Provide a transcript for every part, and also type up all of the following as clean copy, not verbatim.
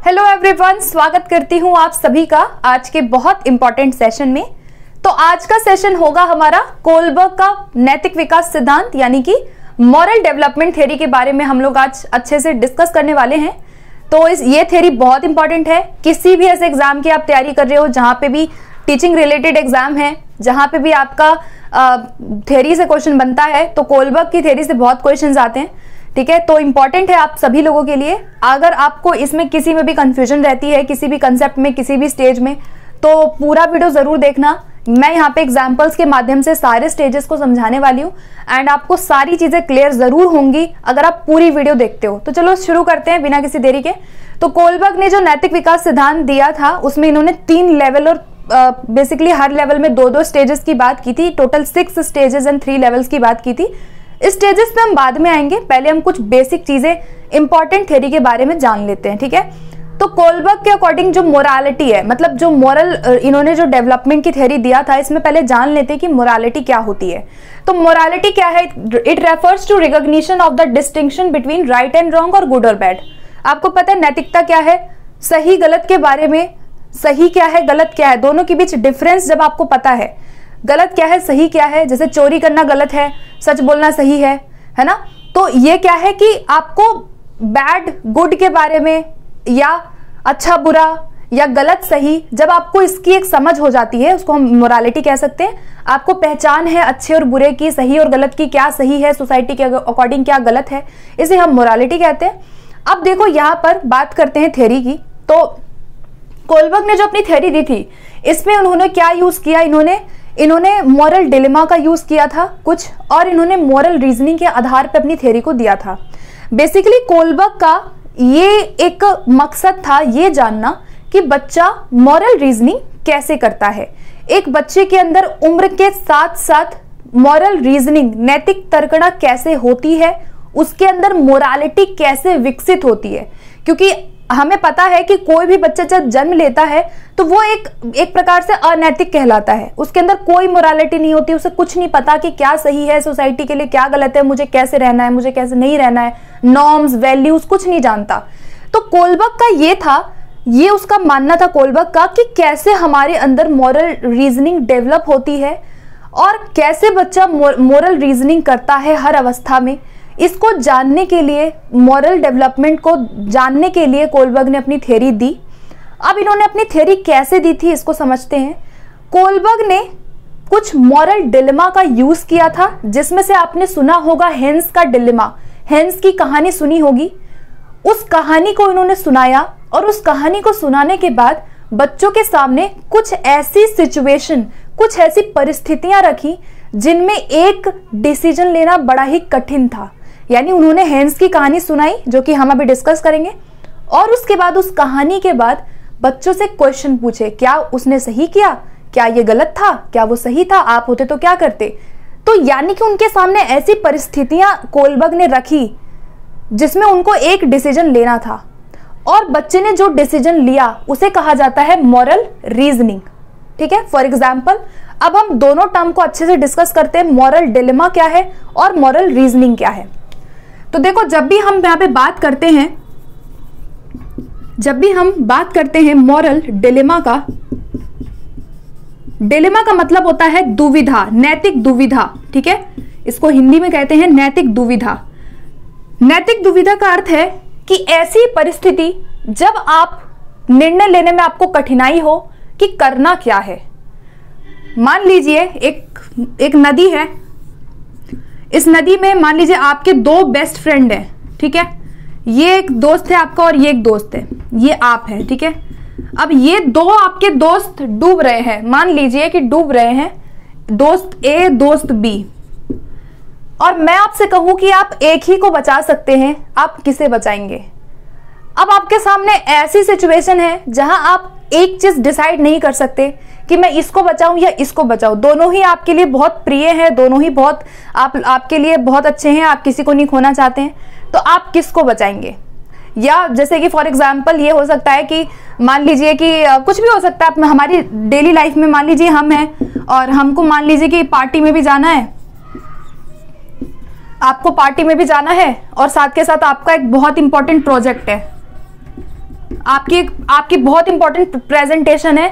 Hello everyone, स्वागत करती हूँ आप सभी का आज के बहुत इंपॉर्टेंट सेशन में। तो आज का सेशन होगा हमारा कोलबर्ग का नैतिक विकास सिद्धांत यानी कि मॉरल डेवलपमेंट थ्योरी के बारे में हम लोग आज अच्छे से डिस्कस करने वाले हैं। तो ये थ्योरी बहुत इंपॉर्टेंट है। किसी भी ऐसे एग्जाम की आप तैयारी कर रहे हो, जहां पे भी टीचिंग रिलेटेड एग्जाम है, जहां पे भी आपका थ्योरी से क्वेश्चन बनता है, तो कोलबर्ग की थ्योरी से बहुत क्वेश्चन आते हैं। ठीक है, तो इंपॉर्टेंट है आप सभी लोगों के लिए। अगर आपको इसमें किसी में भी कंफ्यूजन रहती है, किसी भी कंसेप्ट में, किसी भी स्टेज में, तो पूरा वीडियो जरूर देखना। मैं यहाँ पे एग्जांपल्स के माध्यम से सारे स्टेजेस को समझाने वाली हूँ एंड आपको सारी चीजें क्लियर जरूर होंगी अगर आप पूरी वीडियो देखते हो। तो चलो शुरू करते हैं बिना किसी देरी के। तो कोलबर्ग ने जो नैतिक विकास सिद्धांत दिया था उसमें इन्होंने 3 लेवल और बेसिकली हर लेवल में 2-2 स्टेजेस की बात की थी। टोटल 6 स्टेजेस एंड 3 लेवल्स की बात की थी। इस स्टेजेस पे हम बाद में आएंगे, पहले हम कुछ बेसिक चीजें इंपॉर्टेंट थ्योरी के बारे में जान लेते हैं। ठीक है, तो कोलबर्ग के अकॉर्डिंग जो मोरालिटी है, मतलब जो मोरल इन्होंने जो डेवलपमेंट की थ्योरी दिया था, इसमें पहले जान लेते हैं कि मोरालिटी क्या होती है। तो मोरालिटी क्या है? It refers to recognition of the distinction between right and wrong और गुड और बैड। आपको पता है नैतिकता क्या है, सही गलत के बारे में, सही क्या है गलत क्या है, दोनों के बीच डिफरेंस जब आपको पता है, गलत क्या है सही क्या है, जैसे चोरी करना गलत है, सच बोलना सही है ना। तो ये क्या है कि आपको बैड गुड के बारे में या अच्छा बुरा या गलत सही, जब आपको इसकी एक समझ हो जाती है, उसको हम मोरालिटी कह सकते हैं। आपको पहचान है अच्छे और बुरे की, सही और गलत की, क्या सही है सोसाइटी के अकॉर्डिंग, क्या गलत है, इसे हम मोरालिटी कहते हैं। अब देखो यहाँ पर बात करते हैं थ्योरी की। तो कोलबर्ग ने जो अपनी थ्योरी दी थी, इसमें उन्होंने क्या यूज किया, इन्होंने मॉरल डिलेमा का यूज किया था कुछ, और इन्होंने मॉरल रीजनिंग के आधार पर अपनी थ्योरी को दिया था। बेसिकली कोलबर्ग का ये एक मकसद था ये जानना कि बच्चा मॉरल रीजनिंग कैसे करता है। एक बच्चे के अंदर उम्र के साथ साथ मॉरल रीजनिंग, नैतिक तर्कणा कैसे होती है, उसके अंदर मोरालिटी कैसे विकसित होती है। क्योंकि हमें पता है कि कोई भी बच्चा जब जन्म लेता है तो वो एक प्रकार से अनैतिक कहलाता है। उसके अंदर कोई मोरालिटी नहीं होती, उसे कुछ नहीं पता कि क्या सही है सोसाइटी के लिए, क्या गलत है, मुझे कैसे रहना है, मुझे कैसे नहीं रहना है, नॉर्म्स वैल्यूज कुछ नहीं जानता। तो कोलबर्ग का ये था, ये उसका मानना था कोलबर्ग का कि कैसे हमारे अंदर मॉरल रीजनिंग डेवलप होती है और कैसे बच्चा मॉरल रीजनिंग करता है हर अवस्था में। इसको जानने के लिए, मॉरल डेवलपमेंट को जानने के लिए कोलबर्ग ने अपनी थ्योरी दी। अब इन्होंने अपनी थ्योरी कैसे दी थी इसको समझते हैं। कोलबर्ग ने कुछ मॉरल डिलेमा का यूज किया था, जिसमें से आपने सुना होगा हेंस का डिलेमा, हेंस की कहानी सुनी होगी। उस कहानी को इन्होंने सुनाया और उस कहानी को सुनाने के बाद बच्चों के सामने कुछ ऐसी सिचुएशन, कुछ ऐसी परिस्थितियां रखी जिनमें एक डिसीजन लेना बड़ा ही कठिन था। यानी उन्होंने हेंस की कहानी सुनाई, जो कि हम अभी डिस्कस करेंगे, और उसके बाद उस कहानी के बाद बच्चों से क्वेश्चन पूछे, क्या उसने सही किया, क्या ये गलत था, क्या वो सही था, आप होते तो क्या करते। तो यानी कि उनके सामने ऐसी परिस्थितियां कोलबर्ग ने रखी जिसमें उनको एक डिसीजन लेना था, और बच्चे ने जो डिसीजन लिया उसे कहा जाता है मॉरल रीजनिंग। ठीक है, फॉर एग्जाम्पल अब हम दोनों टर्म को अच्छे से डिस्कस करते हैं, मॉरल डिलेमा क्या है और मॉरल रीजनिंग क्या है। तो देखो, जब भी हम यहाँ पे बात करते हैं मॉरल डिलेमा का, डिलेमा का मतलब होता है दुविधा, नैतिक दुविधा। ठीक है, इसको हिंदी में कहते हैं नैतिक दुविधा। नैतिक दुविधा का अर्थ है कि ऐसी परिस्थिति जब आप निर्णय लेने में आपको कठिनाई हो कि करना क्या है। मान लीजिए एक नदी है, इस नदी में मान लीजिए आपके 2 बेस्ट फ्रेंड हैं। ठीक है, ये एक दोस्त है आपका और ये एक दोस्त है, ये आप है। ठीक है, अब ये 2 आपके दोस्त डूब रहे हैं, मान लीजिए कि डूब रहे हैं, दोस्त ए दोस्त बी, और मैं आपसे कहूं कि आप एक ही को बचा सकते हैं, आप किसे बचाएंगे? अब आपके सामने ऐसी सिचुएशन है जहां आप एक चीज डिसाइड नहीं कर सकते कि मैं इसको बचाऊं या इसको बचाऊं। दोनों ही आपके लिए बहुत प्रिय हैं, दोनों ही बहुत आपके लिए बहुत अच्छे हैं, आप किसी को नहीं खोना चाहते हैं, तो आप किसको बचाएंगे? या जैसे कि फॉर एग्जाम्पल ये हो सकता है कि मान लीजिए कि कुछ भी हो सकता है हमारी डेली लाइफ में, मान लीजिए हम हैं और हमको मान लीजिए कि पार्टी में भी जाना है, आपको पार्टी में भी जाना है और साथ के साथ आपका एक बहुत इंपॉर्टेंट प्रोजेक्ट है, आपकी बहुत इंपॉर्टेंट प्रेजेंटेशन है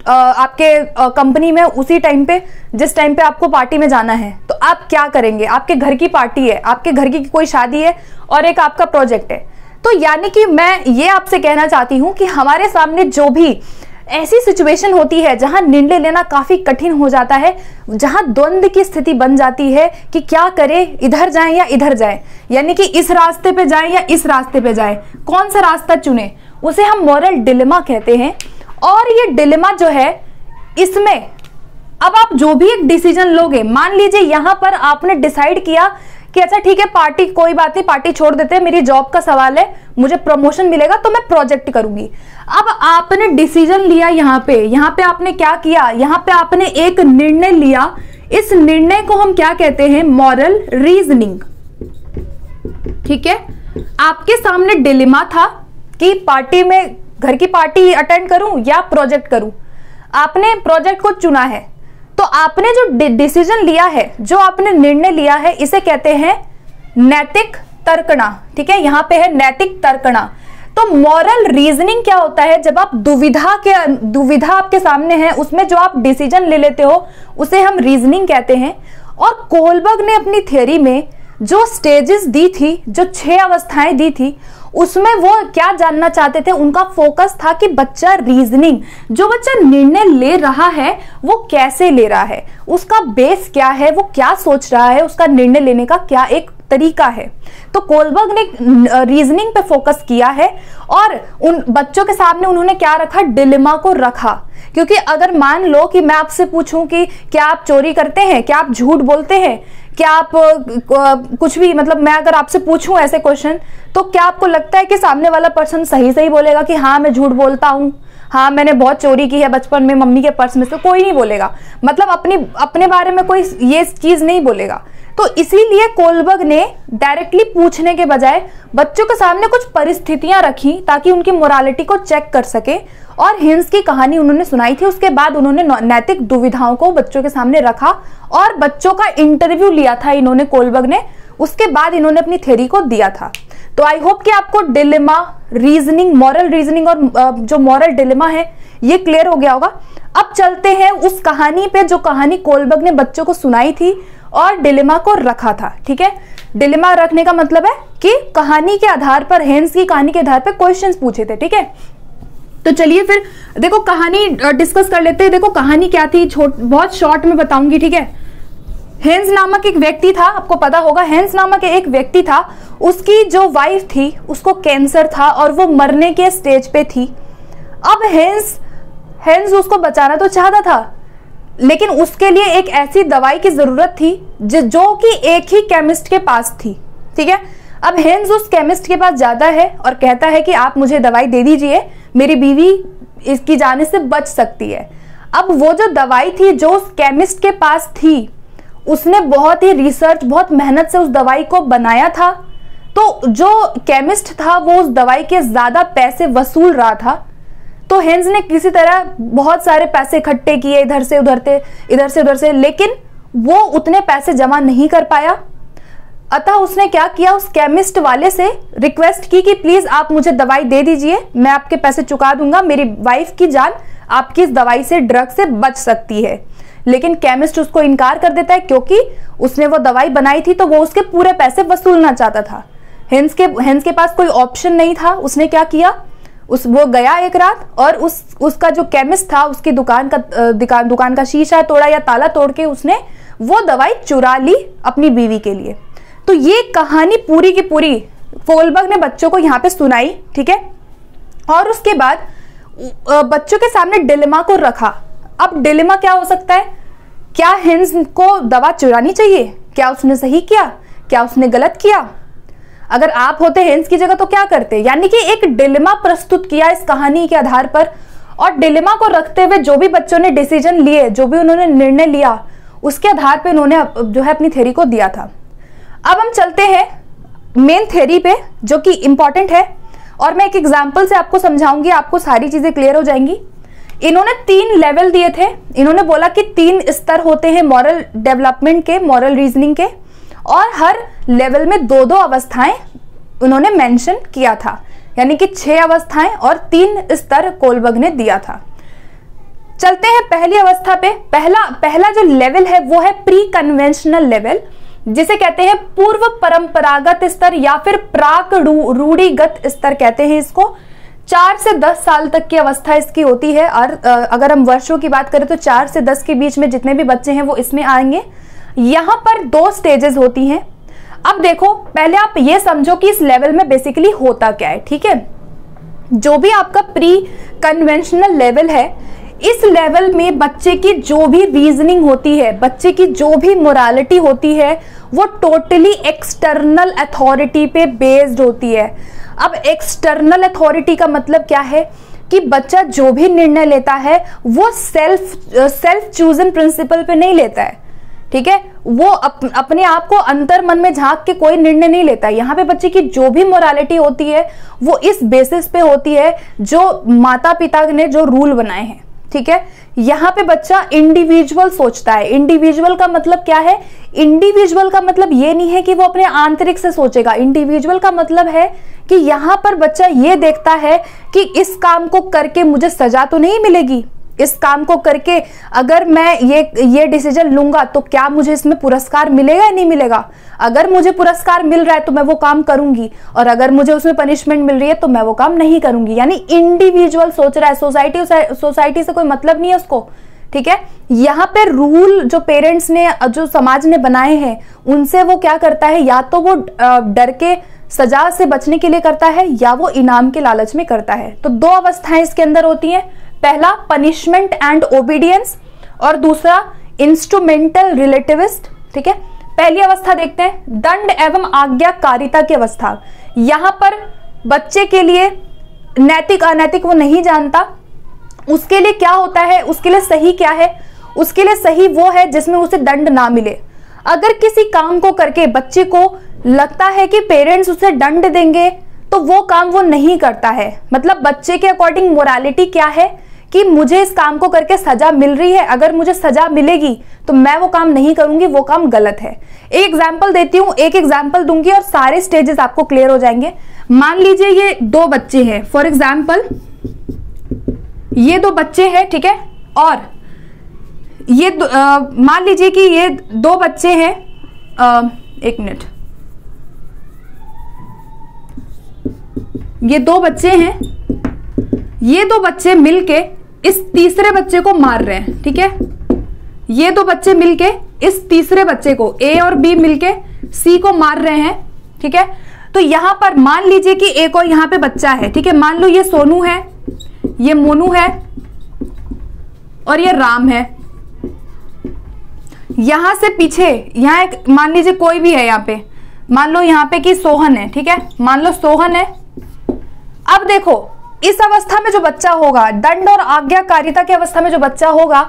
आपके कंपनी में उसी टाइम पे, जिस टाइम पे आपको पार्टी में जाना है, तो आप क्या करेंगे? आपके घर की पार्टी है, आपके घर की कोई शादी है और एक आपका प्रोजेक्ट है। तो यानी कि मैं ये आपसे कहना चाहती हूं कि हमारे सामने जो भी ऐसी सिचुएशन होती है जहां निर्णय लेना काफी कठिन हो जाता है, जहां द्वंद्व की स्थिति बन जाती है कि क्या करें, इधर जाएं या इधर जाएं, यानी कि इस रास्ते पे जाएं या इस रास्ते पे जाएं, कौन सा रास्ता चुने, उसे हम मॉरल डिलेमा कहते हैं। और ये डिलेमा जो है, इसमें अब आप जो भी एक डिसीजन लोगे, मान लीजिए यहां पर आपने डिसाइड किया कि अच्छा ठीक है, पार्टी कोई बात नहीं, पार्टी छोड़ देते हैं, मेरी जॉब का सवाल है, मुझे प्रमोशन मिलेगा तो मैं प्रोजेक्ट करूंगी। अब आपने डिसीजन लिया, यहाँ पे आपने क्या किया, यहाँ पे आपने एक निर्णय लिया। इस निर्णय को हम क्या कहते हैं? Moral reasoning. ठीक है, आपके सामने डिलेमा था कि पार्टी में, घर की पार्टी अटेंड करूं या प्रोजेक्ट करूं। आपने प्रोजेक्ट को चुना है, तो आपने जो डिसीजन लिया है, जो आपने निर्णय लिया है, इसे कहते हैं नैतिक तर्कना। ठीक है, यहां पे है नैतिक तर्कना। तो मॉरल रीजनिंग क्या होता है? जब आप दुविधा आपके सामने है, उसमें जो आप डिसीजन ले लेते हो, उसे हम रीजनिंग कहते हैं। और कोलबर्ग ने अपनी थ्योरी में जो स्टेजेस दी थी, जो 6 अवस्थाएं दी थी, उसमें वो क्या जानना चाहते थे? उनका फोकस था कि बच्चा रीजनिंग, जो बच्चा निर्णय ले रहा है वो कैसे ले रहा है, उसका बेस क्या है, वो क्या सोच रहा है, उसका निर्णय लेने का क्या एक तरीका है। तो कोलबर्ग ने रीजनिंग पे फोकस किया है और उन बच्चों के सामने उन्होंने क्या रखा? डिलेमा को रखा। क्योंकि अगर मान लो कि मैं आपसे पूछूं कि क्या आप चोरी करते हैं, क्या आप झूठ बोलते हैं, क्या आप कुछ भी, मतलब मैं अगर आपसे पूछूं ऐसे क्वेश्चन, तो क्या आपको लगता है कि सामने वाला पर्सन सही बोलेगा कि हाँ मैं झूठ बोलता हूं, हाँ मैंने बहुत चोरी की है बचपन में मम्मी के पर्स में से? कोई नहीं बोलेगा, मतलब अपने बारे में कोई ये चीज नहीं बोलेगा। तो इसीलिए कोलबर्ग ने डायरेक्टली पूछने के बजाय बच्चों के सामने कुछ परिस्थितियां रखी ताकि उनकी मोरालिटी को चेक कर सके। और हिंस की कहानी उन्होंने सुनाई थी, उसके बाद उन्होंने नैतिक दुविधाओं को बच्चों के सामने रखा और बच्चों का इंटरव्यू लिया था इन्होंने, कोलबर्ग ने। उसके बाद इन्होंने अपनी थ्योरी को दिया था। तो आई होप कि आपको डिलेमा, रीजनिंग, मॉरल रीजनिंग और जो मॉरल डिलेमा है ये क्लियर हो गया होगा। अब चलते हैं उस कहानी पे जो कहानी कोलबर्ग ने बच्चों को सुनाई थी और डिलेमा को रखा था। ठीक है, डिलेमा रखने का मतलब है कि कहानी के आधार पर, हेंस की कहानी के आधार पर क्वेश्चंस पूछे थे। ठीक है, तो चलिए फिर देखो कहानी डिस्कस कर लेते हैं। देखो कहानी क्या थी, बहुत शॉर्ट में बताऊंगी। ठीक है, हेंस नामक एक व्यक्ति था, आपको पता होगा हेंस नामक एक व्यक्ति था, उसकी जो वाइफ थी उसको कैंसर था और वो मरने के स्टेज पे थी। अब हेंस उसको बचाना तो चाहता था, लेकिन उसके लिए एक ऐसी दवाई की जरूरत थी जो कि एक ही केमिस्ट के पास थी। ठीक है, अब हेंस उस केमिस्ट के पास जाता है और कहता है कि आप मुझे दवाई दे दीजिए, मेरी बीवी इसकी जाने से बच सकती है। अब वो जो दवाई थी जो उस केमिस्ट के पास थी, उसने बहुत ही रिसर्च, बहुत मेहनत से उस दवाई को बनाया था। तो जो केमिस्ट था वो उस दवाई के ज्यादा पैसे वसूल रहा था। तो हेंस ने किसी तरह बहुत सारे पैसे इकट्ठे किए इधर से उधर से, लेकिन वो उतने पैसे जमा नहीं कर पाया। अतः उसने क्या किया, उस केमिस्ट वाले से रिक्वेस्ट की कि प्लीज आप मुझे दवाई दे दीजिए, मैं आपके पैसे चुका दूंगा, मेरी वाइफ की जान आपकी इस दवाई से, ड्रग से बच सकती है। लेकिन केमिस्ट उसको इनकार कर देता है क्योंकि उसने वो दवाई बनाई थी तो वो उसके पूरे पैसे वसूलना चाहता था। हेंस के पास कोई ऑप्शन नहीं था। उसने क्या किया, वो गया एक रात और उसका जो केमिस्ट था उसकी दुकान का शीशा तोड़ा या ताला तोड़ के उसने वो दवाई चुरा ली अपनी बीवी के लिए। तो ये कहानी पूरी की पूरी कोलबर्ग ने बच्चों को यहाँ पे सुनाई। ठीक है, और उसके बाद बच्चों के सामने डिलेमा को रखा। अब डिलेमा क्या हो सकता है? क्या हेंस को दवा चुरानी चाहिए? क्या उसने सही किया? क्या उसने गलत किया? अगर आप होते हेंस की जगह तो क्या करते? यानी कि एक डिलेमा प्रस्तुत किया इस कहानी के आधार पर, और डिलेमा को रखते हुए जो भी बच्चों ने डिसीजन लिए, जो भी उन्होंने निर्णय लिया, उसके आधार पर उन्होंने जो है अपनी थ्योरी को दिया था। अब हम चलते हैं मेन थ्योरी पे जो कि इंपॉर्टेंट है, और मैं एक एग्जांपल से आपको समझाऊंगी, आपको सारी चीजें क्लियर हो जाएंगी। इन्होंने 3 लेवल दिए थे। इन्होंने बोला कि 3 स्तर होते हैं मॉरल डेवलपमेंट के, मॉरल रीजनिंग के, और हर लेवल में 2-2 अवस्थाएं उन्होंने मेंशन किया था। यानी कि 6 अवस्थाएं और 3 स्तर कोलबर्ग ने दिया था। चलते हैं पहली अवस्था पे। पहला जो लेवल है वो है प्री कन्वेंशनल लेवल, जिसे कहते हैं पूर्व परंपरागत स्तर या फिर प्राक रूढ़िगत स्तर कहते हैं इसको। 4 से 10 साल तक की अवस्था इसकी होती है, और अगर हम वर्षों की बात करें तो 4 से 10 के बीच में जितने भी बच्चे हैं वो इसमें आएंगे। यहां पर 2 स्टेजेस होती हैं। अब देखो, पहले आप ये समझो कि इस लेवल में बेसिकली होता क्या है, ठीक है। जो भी आपका प्री कन्वेंशनल लेवल है, इस लेवल में बच्चे की जो भी रीजनिंग होती है, बच्चे की जो भी मोरालिटी होती है, वो टोटली एक्सटर्नल अथॉरिटी पे बेस्ड होती है। अब एक्सटर्नल अथॉरिटी का मतलब क्या है कि बच्चा जो भी निर्णय लेता है वो सेल्फ चूजन प्रिंसिपल पे नहीं लेता है, ठीक है। वो अपने आप को अंतर मन में झांक के कोई निर्णय नहीं लेता है। यहाँ पे बच्चे की जो भी मोरालिटी होती है वो इस बेसिस पे होती है जो माता पिता ने जो रूल बनाए हैं, ठीक है। यहाँ पे बच्चा इंडिविजुअल सोचता है। इंडिविजुअल का मतलब क्या है? इंडिविजुअल का मतलब ये नहीं है कि वो अपने आंतरिक से सोचेगा। इंडिविजुअल का मतलब है कि यहाँ पर बच्चा ये देखता है कि इस काम को करके मुझे सजा तो नहीं मिलेगी, इस काम को करके अगर मैं ये डिसीजन लूंगा तो क्या मुझे इसमें पुरस्कार मिलेगा या नहीं मिलेगा। अगर मुझे पुरस्कार मिल रहा है तो मैं वो काम करूंगी, और अगर मुझे उसमें पनिशमेंट मिल रही है तो मैं वो काम नहीं करूंगी। यानी इंडिविजुअल सोच रहा है, सोसाइटी से कोई मतलब नहीं है उसको, ठीक है। यहाँ पे रूल जो पेरेंट्स ने, जो समाज ने बनाए हैं, उनसे वो क्या करता है, या तो वो डर के सजा से बचने के लिए करता है या वो इनाम के लालच में करता है। तो 2 अवस्थाएं इसके अंदर होती हैं। पहला पनिशमेंट एंड ओबीडियंस, और दूसरा इंस्ट्रूमेंटल रिलेटिविस्ट, ठीक है। पहली अवस्था देखते हैं, दंड एवं आज्ञाकारिता की अवस्था। यहां पर बच्चे के लिए नैतिक अनैतिक वो नहीं जानता। उसके लिए क्या होता है, उसके लिए सही क्या है? उसके लिए सही वो है जिसमें उसे दंड ना मिले। अगर किसी काम को करके बच्चे को लगता है कि पेरेंट्स उसे दंड देंगे तो वो काम वो नहीं करता है। मतलब बच्चे के अकॉर्डिंग मोरालिटी क्या है कि मुझे इस काम को करके सजा मिल रही है, अगर मुझे सजा मिलेगी तो मैं वो काम नहीं करूंगी, वो काम गलत है। एक एग्जांपल देती हूँ, एक एग्जांपल दूंगी और सारे स्टेजेस आपको क्लियर हो जाएंगे। मान लीजिए ये 2 बच्चे हैं, फॉर एग्जांपल ये 2 बच्चे हैं, ठीक है। और ये मान लीजिए कि ये 2 बच्चे हैं, 1 मिनट, ये 2 बच्चे हैं, ये 2 बच्चे मिलके इस तीसरे बच्चे को मार रहे हैं, ठीक है। ये 2 बच्चे मिलके इस तीसरे बच्चे को, ए और बी मिलके सी को मार रहे हैं, ठीक है। तो यहां पर मान लीजिए कि एक और यहां पे बच्चा है, ठीक है। मान लो ये सोनू है, ये मोनू है और ये राम है। यहां से पीछे यहां एक मान लीजिए कोई भी है, यहां पे मान लो यहां पे कि सोहन है, ठीक है। मान लो सोहन है। अब देखो इस अवस्था में जो बच्चा होगा, दंड और आज्ञाकारिता की अवस्था में जो बच्चा होगा,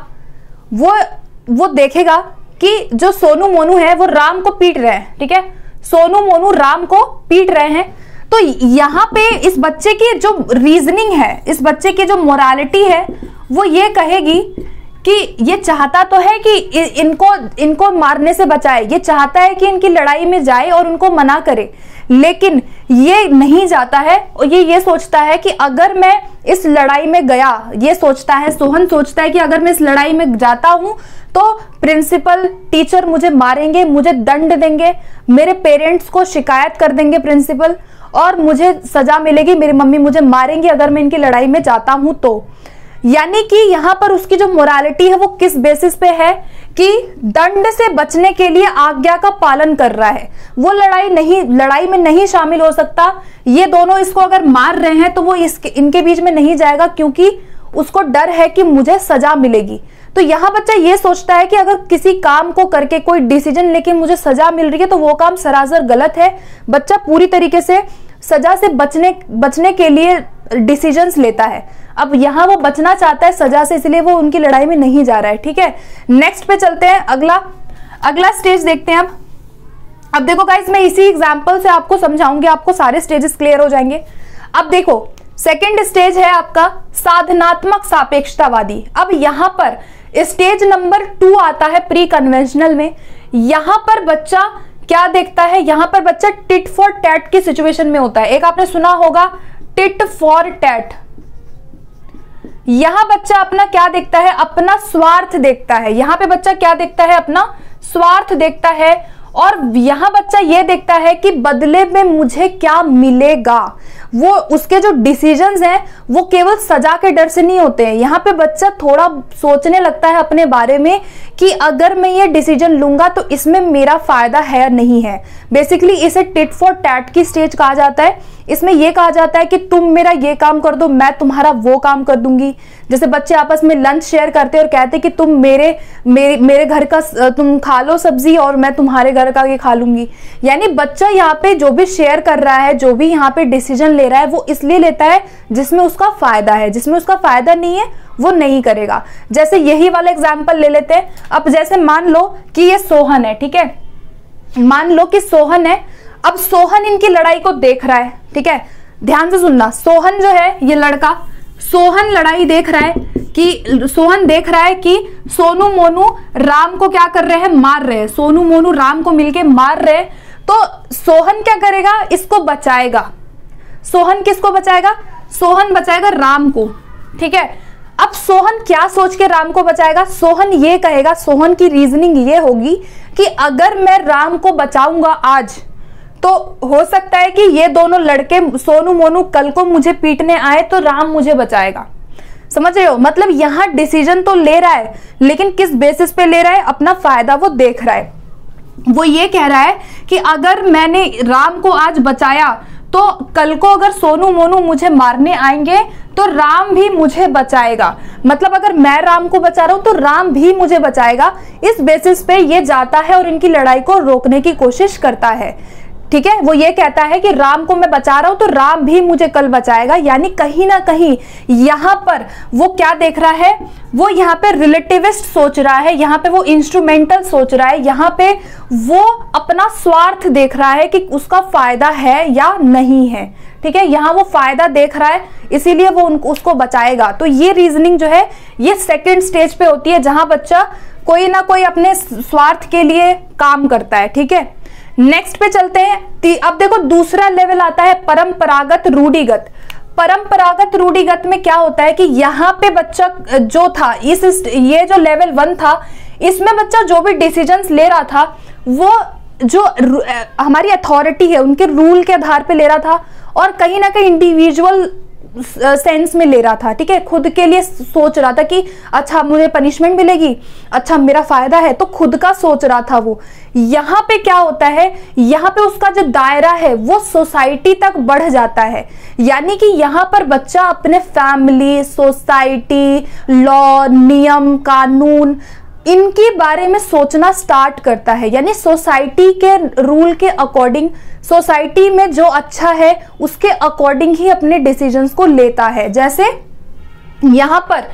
वो देखेगा कि जो सोनू मोनू है वो राम को पीट रहे हैं, ठीक है। सोनू मोनू राम को पीट रहे हैं। तो यहां पे इस बच्चे की जो रीजनिंग है, इस बच्चे की जो मोरालिटी है, वो ये कहेगी कि ये चाहता तो है कि इनको मारने से बचाए, ये चाहता है कि इनकी लड़ाई में जाए और उनको मना करे, लेकिन ये नहीं जाता है। और ये सोचता है कि अगर मैं इस लड़ाई में गया, ये सोचता है, सोहन सोचता है कि अगर मैं इस लड़ाई में जाता हूं तो प्रिंसिपल टीचर मुझे मारेंगे, मुझे दंड देंगे, मेरे पेरेंट्स को शिकायत कर देंगे प्रिंसिपल, और मुझे सजा मिलेगी, मेरी मम्मी मुझे मारेंगी अगर मैं इनकी लड़ाई में जाता हूं तो। यानी कि यहां पर उसकी जो मोरालिटी है वो किस बेसिस पे है कि दंड से बचने के लिए आज्ञा का पालन कर रहा है। वो लड़ाई में नहीं शामिल हो सकता। ये दोनों इसको अगर मार रहे हैं तो वो इनके बीच में नहीं जाएगा, क्योंकि उसको डर है कि मुझे सजा मिलेगी। तो यहां बच्चा ये सोचता है कि अगर किसी काम को करके कोई डिसीजन लेके मुझे सजा मिल रही है तो वो काम सरासर गलत है। बच्चा पूरी तरीके से सजा से बचने के लिए डिसीजंस लेता है। अब यहां वो बचना चाहता है सजा से, इसलिए वो उनकी लड़ाई में नहीं जा रहा है, ठीक है। नेक्स्ट पे चलते हैं, अगला स्टेज देखते हैं। अब देखो गाइस, मैं इसी एग्जांपल से आपको समझाऊंगी, आपको सारे स्टेजेस क्लियर हो जाएंगे। अब देखो सेकंड स्टेज है आपका साधनात्मक सापेक्षतावादी। अब यहां पर स्टेज नंबर 2 आता है प्री कन्वेंशनल में। यहां पर बच्चा क्या देखता है, यहां पर बच्चा टिट फॉर टैट की सिचुएशन में होता है। एक आपने सुना होगा टिट फॉर टैट। यहां बच्चा अपना क्या देखता है, अपना स्वार्थ देखता है। यहां पे बच्चा क्या देखता है, अपना स्वार्थ देखता है। और यहां बच्चा ये देखता है कि बदले में मुझे क्या मिलेगा। वो उसके जो डिसीजंस हैं वो केवल सजा के डर से नहीं होते हैं। यहाँ पे बच्चा थोड़ा सोचने लगता है अपने बारे में कि अगर मैं ये डिसीजन लूंगा तो इसमें मेरा फायदा है या नहीं है। बेसिकली इसे टिट फॉर टैट की स्टेज कहा जाता है। इसमें यह कहा जाता है कि तुम मेरा ये काम कर दो, मैं तुम्हारा वो काम कर दूंगी। जैसे बच्चे आपस में लंच शेयर करते हैं और कहते हैं कि तुम मेरे घर का तुम खा लो सब्जी और मैं तुम्हारे घर का ये खा लूंगी। यानी बच्चा यहाँ पे जो भी शेयर कर रहा है, जो भी यहाँ पे डिसीजन ले रहा है, वो इसलिए लेता है जिसमें उसका फायदा है। जिसमें उसका फायदा नहीं है वो नहीं करेगा। जैसे यही वाला एग्जाम्पल ले लेते हैं। अब जैसे मान लो कि ये सोहन है, ठीक है, मान लो कि सोहन है। अब सोहन इनकी लड़ाई को देख रहा है, ठीक है, ध्यान से सुनना। सोहन जो है ये लड़का, सोहन लड़ाई देख रहा है कि सोहन देख रहा है कि सोनू मोनू राम को क्या कर रहे हैं, मार रहे हैं। सोनू मोनू राम को मिलके मार रहे हैं। तो सोहन क्या करेगा, इसको बचाएगा। सोहन किसको बचाएगा, सोहन बचाएगा राम को, ठीक है। अब सोहन क्या सोच के राम को बचाएगा, सोहन ये कहेगा, सोहन की रीजनिंग ये होगी कि अगर मैं राम को बचाऊंगा आज तो हो सकता है कि ये दोनों लड़के सोनू मोनू कल को मुझे पीटने आए तो राम मुझे बचाएगा। समझ रहे हो, मतलब यहां डिसीजन तो ले रहा है लेकिन किस बेसिस पे ले रहा है, अपना फायदा वो देख रहा है। वो ये कह रहा है कि अगर मैंने राम को आज बचाया तो कल को अगर सोनू मोनू मुझे मारने आएंगे तो राम भी मुझे बचाएगा। मतलब अगर मैं राम को बचा रहा हूं तो राम भी मुझे बचाएगा। इस बेसिस पे ये जाता है और इनकी लड़ाई को रोकने की कोशिश करता है, ठीक है। वो ये कहता है कि राम को मैं बचा रहा हूं तो राम भी मुझे कल बचाएगा। यानी कहीं ना कहीं यहां पर वो क्या देख रहा है, वो यहाँ पे रिलेटिविस्ट सोच रहा है, यहाँ पे वो इंस्ट्रूमेंटल सोच रहा है, यहाँ पे वो अपना स्वार्थ देख रहा है कि उसका फायदा है या नहीं है, ठीक है। यहाँ वो फायदा देख रहा है इसीलिए वो उसको बचाएगा। तो ये रीजनिंग जो है ये सेकेंड स्टेज पे होती है जहां बच्चा कोई ना कोई अपने स्वार्थ के लिए काम करता है, ठीक है। नेक्स्ट पे चलते हैं। अब देखो दूसरा लेवल आता है परंपरागत रूढ़िगत। परंपरागत रूढ़िगत में क्या होता है कि यहाँ पे बच्चा जो था ये जो लेवल 1 था, इसमें बच्चा जो भी डिसीजंस ले रहा था वो जो हमारी अथॉरिटी है उनके रूल के आधार पे ले रहा था और कहीं ना कहीं इंडिविजुअल सेंस में ले रहा था, ठीक है। खुद के लिए सोच रहा था कि अच्छा मुझे पनिशमेंट मिलेगी, अच्छा मेरा फायदा है, तो खुद का सोच रहा था वो। यहाँ पे क्या होता है, यहाँ पे उसका जो दायरा है वो सोसाइटी तक बढ़ जाता है। यानी कि यहाँ पर बच्चा अपने फैमिली, सोसाइटी, लॉ, नियम, कानून इनके बारे में सोचना स्टार्ट करता है। यानी सोसाइटी के रूल के अकॉर्डिंग, सोसाइटी में जो अच्छा है उसके अकॉर्डिंग ही अपने डिसीजंस को लेता है। जैसे यहाँ पर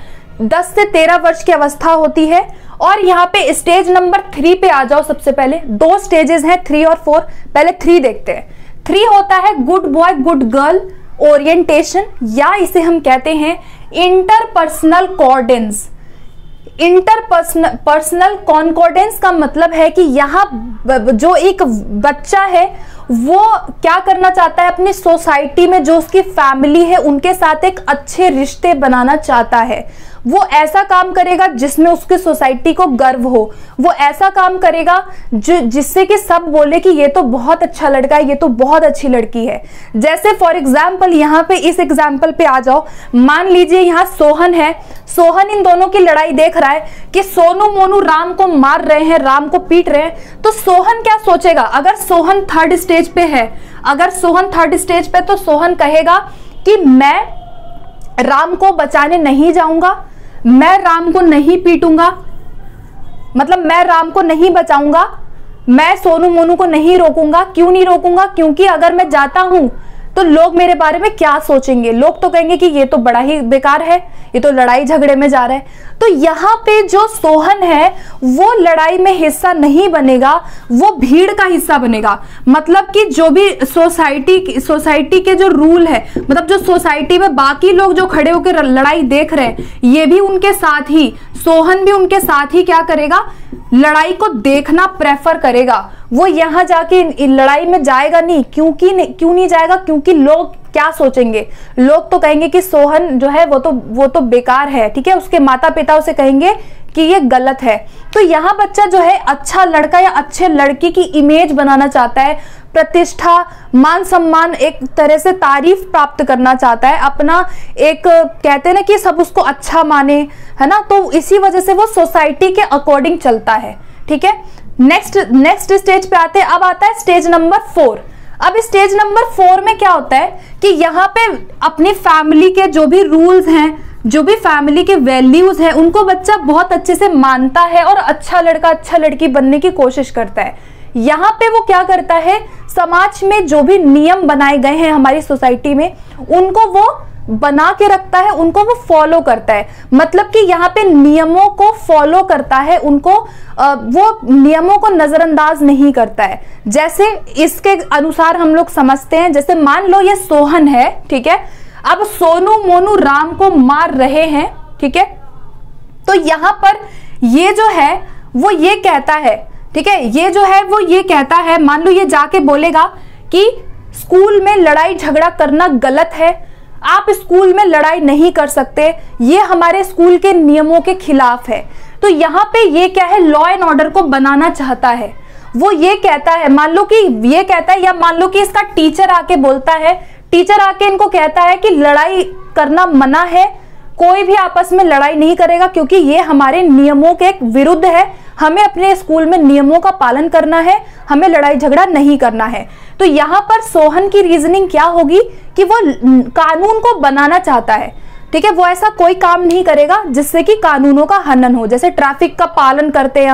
10 से 13 वर्ष की अवस्था होती है और यहाँ पे स्टेज नंबर 3 पे आ जाओ। सबसे पहले 2 स्टेजेस हैं, 3 और 4। पहले 3 देखते हैं। 3 होता है good boy good girl orientation, या इसे हम कहते हैं इंटरपर्सनल कॉर्डेंस। इंटरपर्सनल कॉन्कॉर्डेंस का मतलब है कि यहाँ जो एक बच्चा है वो क्या करना चाहता है, अपनी सोसाइटी में जो उसकी फैमिली है उनके साथ एक अच्छे रिश्ते बनाना चाहता है। वो ऐसा काम करेगा जिसमें उसकी सोसाइटी को गर्व हो। वो ऐसा काम करेगा जिससे कि सब बोले कि ये तो बहुत अच्छा लड़का है, ये तो बहुत अच्छी लड़की है। जैसे फॉर एग्जाम्पल यहाँ पे इस एग्जाम्पल पे आ जाओ। मान लीजिए यहाँ सोहन है, सोहन इन दोनों की लड़ाई देख रहा है कि सोनू मोनू राम को मार रहे हैं, राम को पीट रहे हैं। तो सोहन क्या सोचेगा, अगर सोहन 3rd स्टेज पे है, अगर सोहन 3rd स्टेज पे, तो सोहन कहेगा कि मैं राम को बचाने नहीं जाऊंगा, मैं राम को नहीं पीटूंगा, मतलब मैं राम को नहीं बचाऊंगा, मैं सोनू मोनू को नहीं रोकूंगा। क्यों नहीं रोकूंगा, क्योंकि अगर मैं जाता हूं तो लोग मेरे बारे में क्या सोचेंगे। लोग तो कहेंगे कि ये तो बड़ा ही बेकार है, ये तो लड़ाई झगड़े में जा रहा है। तो यहाँ पे जो सोहन है वो लड़ाई में हिस्सा नहीं बनेगा, वो भीड़ का हिस्सा बनेगा। मतलब कि जो भी सोसाइटी के जो रूल है, मतलब जो सोसाइटी में बाकी लोग जो खड़े होकर लड़ाई देख रहे हैं, ये भी उनके साथ ही, सोहन भी उनके साथ ही क्या करेगा, लड़ाई को देखना प्रेफर करेगा। वो यहां जाके लड़ाई में जाएगा नहीं। क्यों नहीं जाएगा, क्योंकि लोग क्या सोचेंगे? लोग तो कहेंगे कि सोहन जो है वो तो बेकार है, ठीक है, उसके माता पिता उसे कहेंगे कि ये गलत है। तो यहाँ बच्चा जो है अच्छा लड़का या अच्छे लड़की की इमेज बनाना चाहता है, प्रतिष्ठा, मान सम्मान, एक तरह से तारीफ प्राप्त करना चाहता है, अपना एक कहते हैं ना कि सब उसको अच्छा माने, है ना, तो इसी वजह से वो सोसाइटी के अकॉर्डिंग चलता है, ठीक है। नेक्स्ट स्टेज पे आते हैं। अब आता है स्टेज नंबर 4। अब स्टेज नंबर 4 में क्या होता है कि यहाँ पे अपनी फैमिली के जो भी रूल्स हैं, जो भी फैमिली के वैल्यूज हैं, उनको बच्चा बहुत अच्छे से मानता है और अच्छा लड़का अच्छा लड़की बनने की कोशिश करता है। यहाँ पे वो क्या करता है, समाज में जो भी नियम बनाए गए हैं हमारी सोसाइटी में, उनको वो बना के रखता है, उनको वो फॉलो करता है। मतलब कि यहाँ पे नियमों को फॉलो करता है, उनको वो नियमों को नजरअंदाज नहीं करता है। जैसे इसके अनुसार हम लोग समझते हैं, जैसे मान लो ये सोहन है, ठीक है, अब सोनू मोनू राम को मार रहे हैं, ठीक है, तो यहाँ पर ये जो है वो ये कहता है, ठीक है, ये जो है वो ये कहता है, मान लो ये जाके बोलेगा कि स्कूल में लड़ाई झगड़ा करना गलत है, आप स्कूल में लड़ाई नहीं कर सकते, ये हमारे स्कूल के नियमों के खिलाफ है। तो यहाँ पे ये क्या है, लॉ एंड ऑर्डर को बनाना चाहता है। वो ये कहता है, मान लो कि ये कहता है, या मान लो कि इसका टीचर आके बोलता है, टीचर आके इनको कहता है कि लड़ाई करना मना है, कोई भी आपस में लड़ाई नहीं करेगा क्योंकि ये हमारे नियमों के विरुद्ध है, हमें अपने स्कूल में नियमों का पालन करना है, हमें लड़ाई झगड़ा नहीं करना है। तो यहाँ पर सोहन की रीजनिंग क्या होगी कि वो कानून को बनाना चाहता है, ठीक है, वो ऐसा कोई काम नहीं करेगा जिससे कि कानूनों का हनन हो। जैसे ट्रैफिक का पालन करते हैं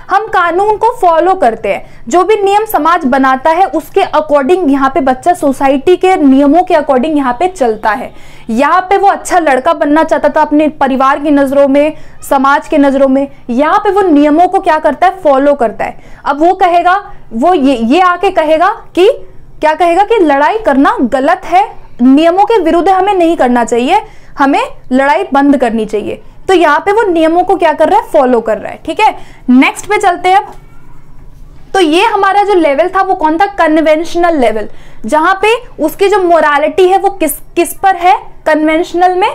हम कानून को फॉलो करते हैं, जो भी नियम समाज बनाता है उसके अकॉर्डिंग यहाँ पे बच्चा सोसाइटी के नियमों के अकॉर्डिंग यहाँ पे चलता है। यहाँ पे वो अच्छा लड़का बनना चाहता था अपने परिवार की नजरों में, समाज के नजरों में, यहाँ पे वो नियमों को क्या करता है, फॉलो करता है। अब वो कहेगा, वो ये आके कहेगा कि क्या कहेगा कि लड़ाई करना गलत है, नियमों के विरुद्ध हमें नहीं करना चाहिए, हमें लड़ाई बंद करनी चाहिए। तो यहाँ पे वो नियमों को क्या कर रहा है, फॉलो कर रहा है, ठीक है। नेक्स्ट पे चलते हैं अब। तो ये हमारा जो लेवल था वो कौन था, कन्वेंशनल लेवल, जहां पे उसकी जो मोरालिटी है वो किस पर है, कन्वेंशनल में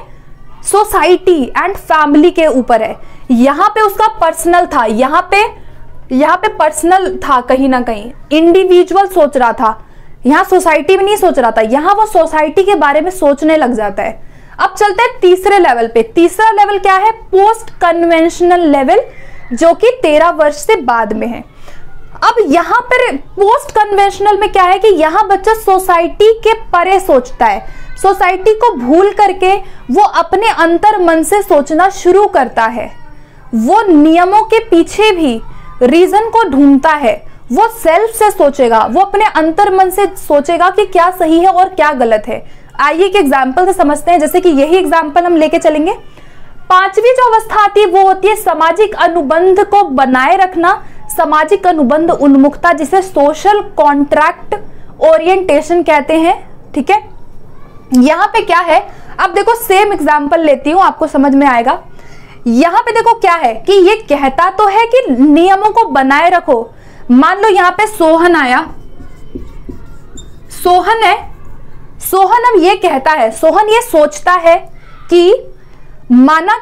सोसाइटी एंड फैमिली के ऊपर है। यहाँ पे उसका पर्सनल था, यहाँ पे पर्सनल था, कहीं ना कहीं इंडिविजुअल सोच रहा था, यहाँ सोसाइटी में नहीं सोच रहा था, यहाँ वो सोसाइटी के बारे में सोचने लग जाता है। अब चलते हैं तीसरे लेवल पे। तीसरा लेवल क्या है, पोस्ट कन्वेंशनल लेवल, जो कि 13 वर्ष से बाद में है। अब यहाँ पर पोस्ट कन्वेंशनल में क्या है कि यहाँ बच्चा सोसाइटी के परे सोचता है, सोसाइटी को भूल करके वो अपने अंतर मन से सोचना शुरू करता है, वो नियमों के पीछे भी रीजन को ढूंढता है, वो सेल्फ से सोचेगा, वो अपने अंतर मन से सोचेगा कि क्या सही है और क्या गलत है। आइए एक एग्जाम्पल से समझते हैं, जैसे कि यही एग्जाम्पल हम लेके चलेंगे। 5वीं जो अवस्था आती है वो होती है सामाजिक अनुबंध को बनाए रखना, सामाजिक अनुबंध उन्मुखता, जिसे सोशल कॉन्ट्रैक्ट ओरिएंटेशन कहते हैं, ठीक है। यहाँ पे क्या है, अब देखो सेम एग्जाम्पल लेती हूँ, आपको समझ में आएगा। यहाँ पे देखो क्या है कि ये कहता तो है कि नियमों को बनाए रखो। मान लो यहाँ पे सोहन आया, सोहन है, सोहन अब ये कहता है, सोहन ये सोचता है कि माना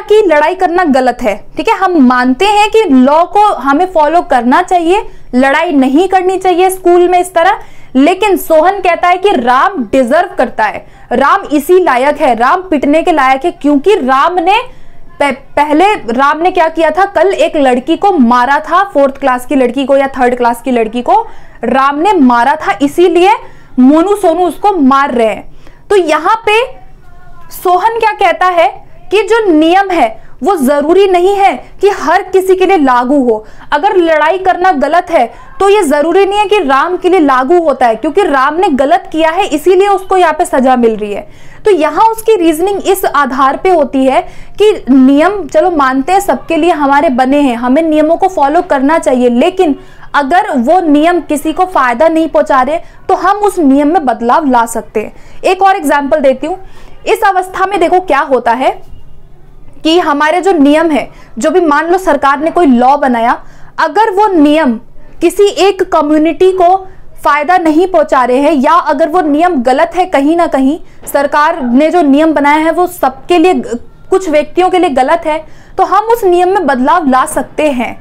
कि लड़ाई करना गलत है, ठीक है, हम मानते हैं कि लॉ को हमें फॉलो करना चाहिए, लड़ाई नहीं करनी चाहिए स्कूल में इस तरह, लेकिन सोहन कहता है कि राम डिजर्व करता है, राम इसी लायक है, राम पिटने के लायक है, क्योंकि राम ने क्या किया था, कल एक लड़की को मारा था, 4th क्लास की लड़की को या 3rd क्लास की लड़की को राम ने मारा था, इसीलिए मोनू सोनू उसको मार रहे हैं। तो यहाँ पे सोहन क्या कहता है कि जो नियम है वो जरूरी नहीं है कि हर किसी के लिए लागू हो। अगर लड़ाई करना गलत है तो ये जरूरी नहीं है कि राम के लिए लागू होता है, क्योंकि राम ने गलत किया है इसीलिए उसको यहाँ पे सजा मिल रही है। तो यहाँ उसकी रीजनिंग इस आधार पे होती है कि नियम चलो मानते हैं सबके लिए हमारे बने हैं, हमें नियमों को फॉलो करना चाहिए, लेकिन अगर वो नियम किसी को फायदा नहीं पहुंचा रहे तो हम उस नियम में बदलाव ला सकते हैं। एक और एग्जाम्पल देती हूँ। इस अवस्था में देखो क्या होता है कि हमारे जो नियम है, जो भी मान लो सरकार ने कोई लॉ बनाया, अगर वो नियम किसी एक कम्युनिटी को फायदा नहीं पहुंचा रहे हैं, या अगर वो नियम गलत है कहीं ना कहीं, सरकार ने जो नियम बनाया है वो सबके लिए, कुछ व्यक्तियों के लिए गलत है, तो हम उस नियम में बदलाव ला सकते हैं।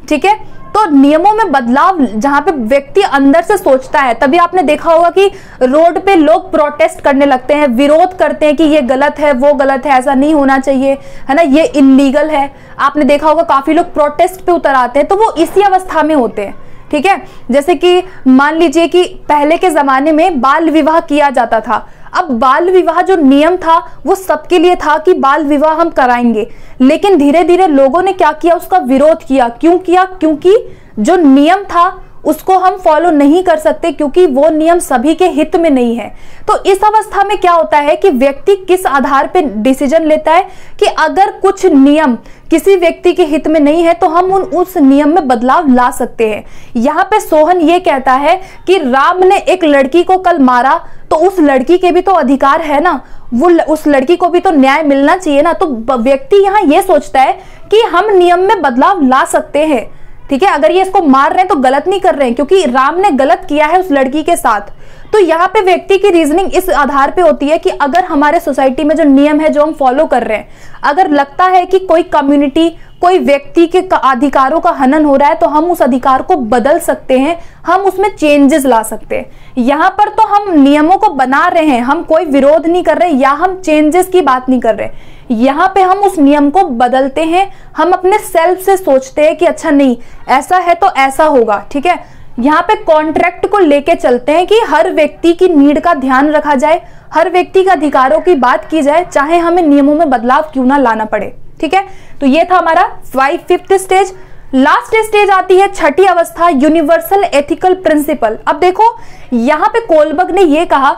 ठीक है, तो नियमों में बदलाव जहां पे व्यक्ति अंदर से सोचता है, तभी आपने देखा होगा कि रोड पे लोग प्रोटेस्ट करने लगते हैं, विरोध करते हैं कि ये गलत है, वो गलत है, ऐसा नहीं होना चाहिए, है ना, ये इल्लीगल है। आपने देखा होगा काफी लोग प्रोटेस्ट पे उतर आते हैं, तो वो इसी अवस्था में होते हैं। ठीक है, जैसे कि मान लीजिए कि पहले के जमाने में बाल विवाह किया जाता था। अब बाल विवाह जो नियम था वो सबके लिए था कि बाल विवाह हम कराएंगे, लेकिन धीरे धीरे लोगों ने क्या किया, उसका विरोध किया। क्यों किया? क्योंकि जो नियम था उसको हम फॉलो नहीं कर सकते, क्योंकि वो नियम सभी के हित में नहीं है। तो इस अवस्था में क्या होता है कि व्यक्ति किस आधार पे डिसीजन लेता है कि अगर कुछ नियम किसी व्यक्ति के हित में नहीं है तो हम उस नियम में बदलाव ला सकते हैं। यहाँ पे सोहन ये कहता है कि राम ने एक लड़की को कल मारा, तो उस लड़की के भी तो अधिकार है ना, वो उस लड़की को भी तो न्याय मिलना चाहिए ना। तो व्यक्ति यहाँ ये सोचता है कि हम नियम में बदलाव ला सकते हैं। ठीक है, अगर ये इसको मार रहे हैं तो गलत नहीं कर रहे हैं, क्योंकि राम ने गलत किया है उस लड़की के साथ। तो यहाँ पे व्यक्ति की रीजनिंग इस आधार पे होती है कि अगर हमारे सोसाइटी में जो नियम है जो हम फॉलो कर रहे हैं, अगर लगता है कि कोई कम्युनिटी, कोई व्यक्ति के अधिकारों का हनन हो रहा है, तो हम उस अधिकार को बदल सकते हैं, हम उसमें चेंजेस ला सकते हैं। यहाँ पर तो हम नियमों को बना रहे हैं, हम कोई विरोध नहीं कर रहे या हम चेंजेस की बात नहीं कर रहे। यहाँ पे हम उस नियम को बदलते हैं, हम अपने सेल्फ से सोचते हैं कि अच्छा नहीं ऐसा है तो ऐसा होगा। ठीक है, यहाँ पे कॉन्ट्रैक्ट को लेके चलते हैं कि हर व्यक्ति की नीड का ध्यान रखा जाए, हर व्यक्ति के अधिकारों की बात की जाए, चाहे हमें नियमों में बदलाव क्यों ना लाना पड़े। ठीक है, तो ये था हमारा 5th स्टेज। लास्ट स्टेज आती है छठी अवस्था, यूनिवर्सल एथिकल प्रिंसिपल। अब देखो यहाँ पे कोलबर्ग ने ये कहा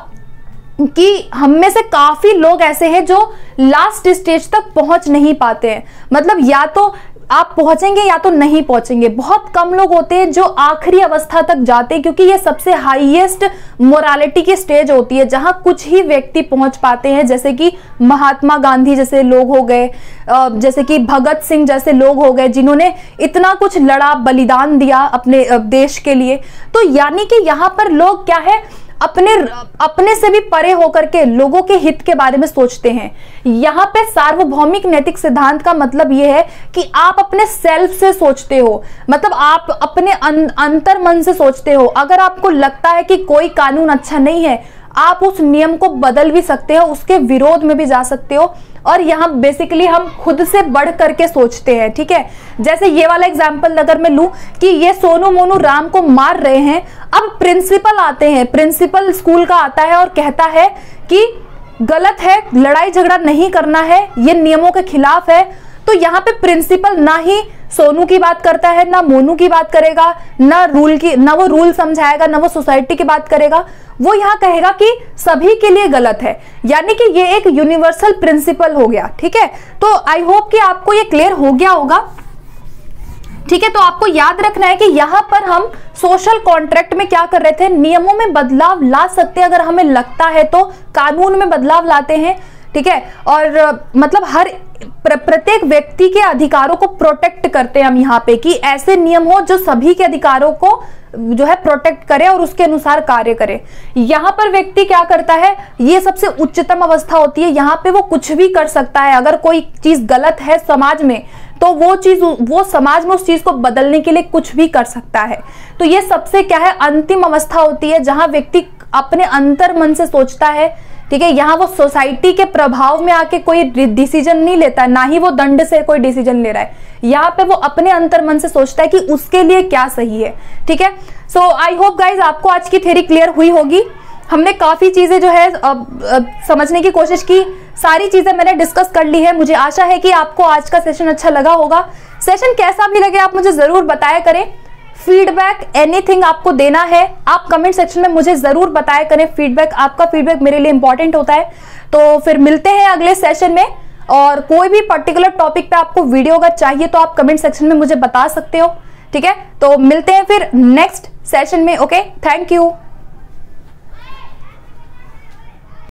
कि हम में से काफी लोग ऐसे हैं जो लास्ट स्टेज तक पहुंच नहीं पाते हैं, मतलब या तो आप पहुंचेंगे या तो नहीं पहुंचेंगे। बहुत कम लोग होते हैं जो आखिरी अवस्था तक जाते हैं, क्योंकि ये सबसे हाईएस्ट मोरालिटी की स्टेज होती है जहां कुछ ही व्यक्ति पहुंच पाते हैं, जैसे कि महात्मा गांधी जैसे लोग हो गए, जैसे कि भगत सिंह जैसे लोग हो गए, जिन्होंने इतना कुछ लड़ा, बलिदान दिया अपने देश के लिए। तो यानी कि यहाँ पर लोग क्या है, अपने से भी परे होकर के लोगों के हित के बारे में सोचते हैं। यहाँ पे सार्वभौमिक नैतिक सिद्धांत का मतलब यह है कि आप अपने सेल्फ से सोचते हो, मतलब आप अपने अंतर मन से सोचते हो। अगर आपको लगता है कि कोई कानून अच्छा नहीं है, आप उस नियम को बदल भी सकते हो, उसके विरोध में भी जा सकते हो। और यहाँ बेसिकली हम खुद से बढ़ करके सोचते हैं। ठीक है, जैसे ये वाला एग्जाम्पल अगर मैं लूं कि ये सोनू मोनू राम को मार रहे हैं, अब प्रिंसिपल आते हैं, प्रिंसिपल स्कूल का आता है और कहता है कि गलत है, लड़ाई झगड़ा नहीं करना है, ये नियमों के खिलाफ है। तो यहाँ पे प्रिंसिपल ना ही सोनू की बात करता है, ना मोनू की बात करेगा, ना वो रूल समझाएगा, ना वो सोसाइटी की बात करेगा। वो यहाँ कहेगा कि सभी के लिए गलत है, यानी कि ये एक यूनिवर्सल प्रिंसिपल हो गया। ठीक है, तो आई होप कि आपको ये क्लियर हो गया होगा। ठीक है, तो आपको याद रखना है कि यहाँ पर हम सोशल कॉन्ट्रैक्ट में क्या कर रहे थे, नियमों में बदलाव ला सकते हैं, अगर हमें लगता है तो कानून में बदलाव लाते हैं। ठीक है, और मतलब हर प्रत्येक व्यक्ति के अधिकारों को प्रोटेक्ट करते हैं हम यहाँ पे, कि ऐसे नियम हो जो सभी के अधिकारों को जो है प्रोटेक्ट करे और उसके अनुसार कार्य करे। यहाँ पर व्यक्ति क्या करता है, ये सबसे उच्चतम अवस्था होती है, यहाँ पे वो कुछ भी कर सकता है। अगर कोई चीज गलत है समाज में, तो वो समाज में उस चीज को बदलने के लिए कुछ भी कर सकता है। तो ये सबसे क्या है, अंतिम अवस्था होती है जहां व्यक्ति अपने अंतर मन से सोचता है। ठीक है, यहाँ वो सोसाइटी के प्रभाव में आके कोई डिसीजन नहीं लेता, ना ही वो दंड से कोई डिसीजन ले रहा है। यहाँ पे वो अपने अंतर मन से सोचता है कि उसके लिए क्या सही है। ठीक है, सो आई होप गाइज आपको आज की थ्योरी क्लियर हुई होगी। हमने काफी चीजें जो है समझने की कोशिश की, सारी चीजें मैंने डिस्कस कर ली है। मुझे आशा है कि आपको आज का सेशन अच्छा लगा होगा। सेशन कैसा भी लगे आप मुझे जरूर बताया करें। फीडबैक एनीथिंग आपको देना है, आप कमेंट सेक्शन में मुझे जरूर बताया करें फीडबैक। आपका फीडबैक मेरे लिए इंपॉर्टेंट होता है। तो फिर मिलते हैं अगले सेशन में, और कोई भी पर्टिकुलर टॉपिक पे आपको वीडियो अगर चाहिए तो आप कमेंट सेक्शन में मुझे बता सकते हो। ठीक है, तो मिलते हैं फिर नेक्स्ट सेशन में। Okay, thank you.